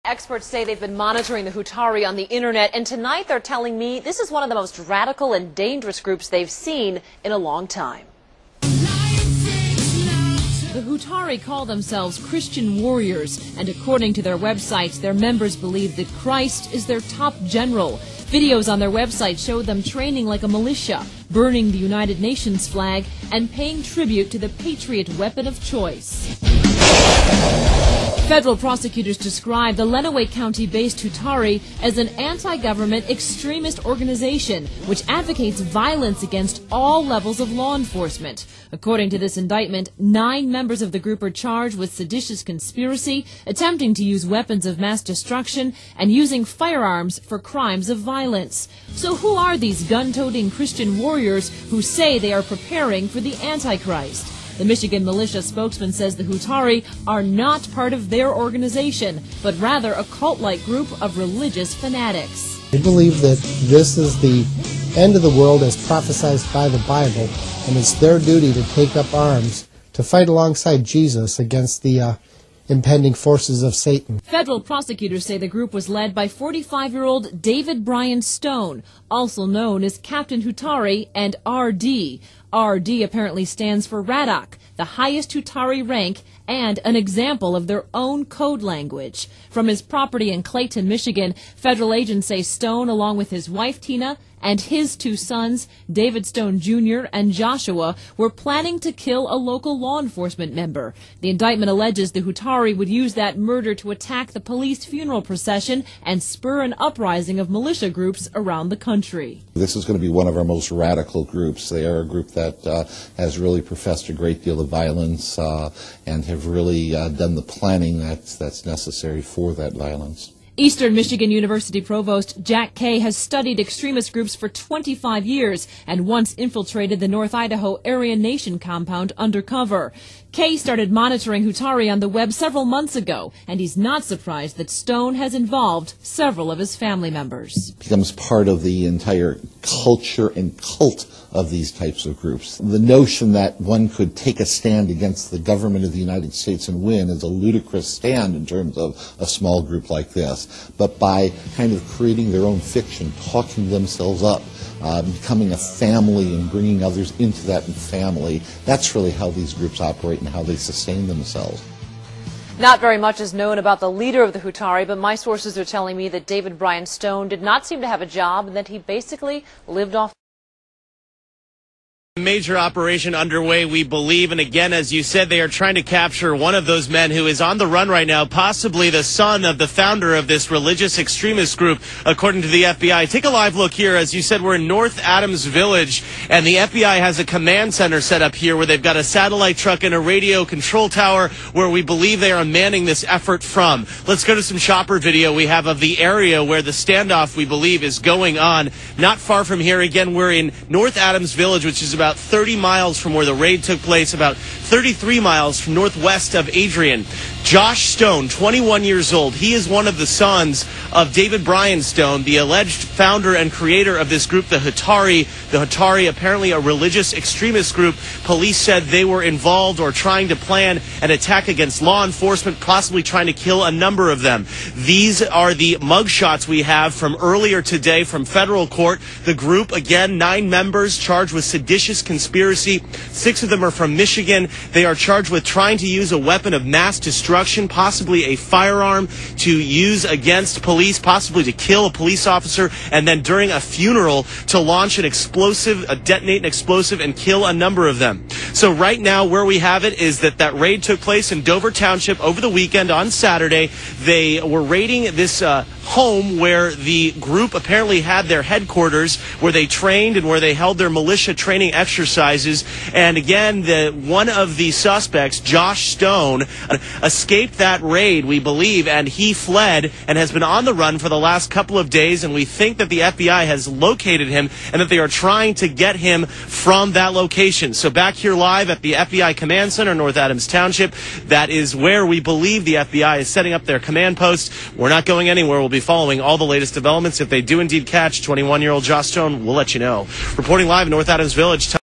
Experts say they've been monitoring the Hutaree on the internet, and tonight they're telling me this is one of the most radical and dangerous groups they've seen in a long time. The Hutaree call themselves Christian warriors, and according to their websites, their members believe that Christ is their top general. Videos on their website show them training like a militia, burning the United Nations flag, and paying tribute to the patriot weapon of choice. Federal prosecutors describe the Lenawee County-based Hutaree as an anti-government extremist organization which advocates violence against all levels of law enforcement. According to this indictment, 9 members of the group are charged with seditious conspiracy, attempting to use weapons of mass destruction, and using firearms for crimes of violence. So who are these gun-toting Christian warriors who say they are preparing for the Antichrist? The Michigan militia spokesman says the Hutaree are not part of their organization, but rather a cult-like group of religious fanatics. They believe that this is the end of the world as prophesied by the Bible, and it's their duty to take up arms to fight alongside Jesus against the impending forces of Satan. Federal prosecutors say the group was led by 45-year-old David Brian Stone, also known as Captain Hutaree and RD. RD apparently stands for Radok, the highest Hutaree rank and an example of their own code language. From his property in Clayton, Michigan, federal agents say Stone, along with his wife Tina and his 2 sons, David Stone Jr. and Joshua, were planning to kill a local law enforcement member. The indictment alleges the Hutaree would use that murder to attack the police funeral procession and spur an uprising of militia groups around the country. This is going to be one of our most radical groups. They are a group that has really professed a great deal of violence and have really done the planning that's necessary for that violence. Eastern Michigan University Provost Jack Kay has studied extremist groups for 25 years and once infiltrated the North Idaho Aryan Nation compound undercover. Kay started monitoring Hutaree on the web several months ago, and he's not surprised that Stone has involved several of his family members. It becomes part of the entire culture and cult of these types of groups. The notion that one could take a stand against the government of the United States and win is a ludicrous stand in terms of a small group like this. But by kind of creating their own fiction, talking themselves up, becoming a family and bringing others into that family, that's really how these groups operate and how they sustain themselves. Not very much is known about the leader of the Hutaree, but my sources are telling me that David Brian Stone did not seem to have a job and that he basically lived off. Major operation underway, we believe, and again, as you said, they are trying to capture one of those men who is on the run right now, possibly the son of the founder of this religious extremist group, according to the FBI. Take a live look here. As you said, we're in North Adams Village, and the FBI has a command center set up here where they've got a satellite truck and a radio control tower where we believe they are manning this effort from. Let's go to some chopper video we have of the area where the standoff, we believe, is going on. Not far from here, again, we're in North Adams Village, which is about 30 miles from where the raid took place, about 33 miles from northwest of Adrian. Josh Stone, 21 years old. He is one of the sons of David Brian Stone, the alleged founder and creator of this group, the Hutaree. The Hutaree, apparently a religious extremist group. Police said they were involved or trying to plan an attack against law enforcement, possibly trying to kill a number of them. These are the mugshots we have from earlier today from federal court. The group, again, 9 members charged with seditious conspiracy. 6 of them are from Michigan. They are charged with trying to use a weapon of mass destruction, possibly a firearm, to use against police, possibly to kill a police officer, and then during a funeral to launch an explosive, detonate an explosive, and kill a number of them. So right now where we have it is that raid took place in Dover Township over the weekend on Saturday. They were raiding this home where the group apparently had their headquarters, where they trained and where they held their militia training exercises. And again, one of the suspects, Josh Stone, escaped that raid, we believe, and he fled and has been on the run for the last couple of days, and we think that the FBI has located him and that they are trying to get him from that location. So back here live at the FBI Command Center, North Adams Township, that is where we believe the FBI is setting up their command post. We're not going anywhere. We'll be following all the latest developments. If they do indeed catch 21-year-old Josh Stone, we'll let you know. Reporting live in North Adams Village.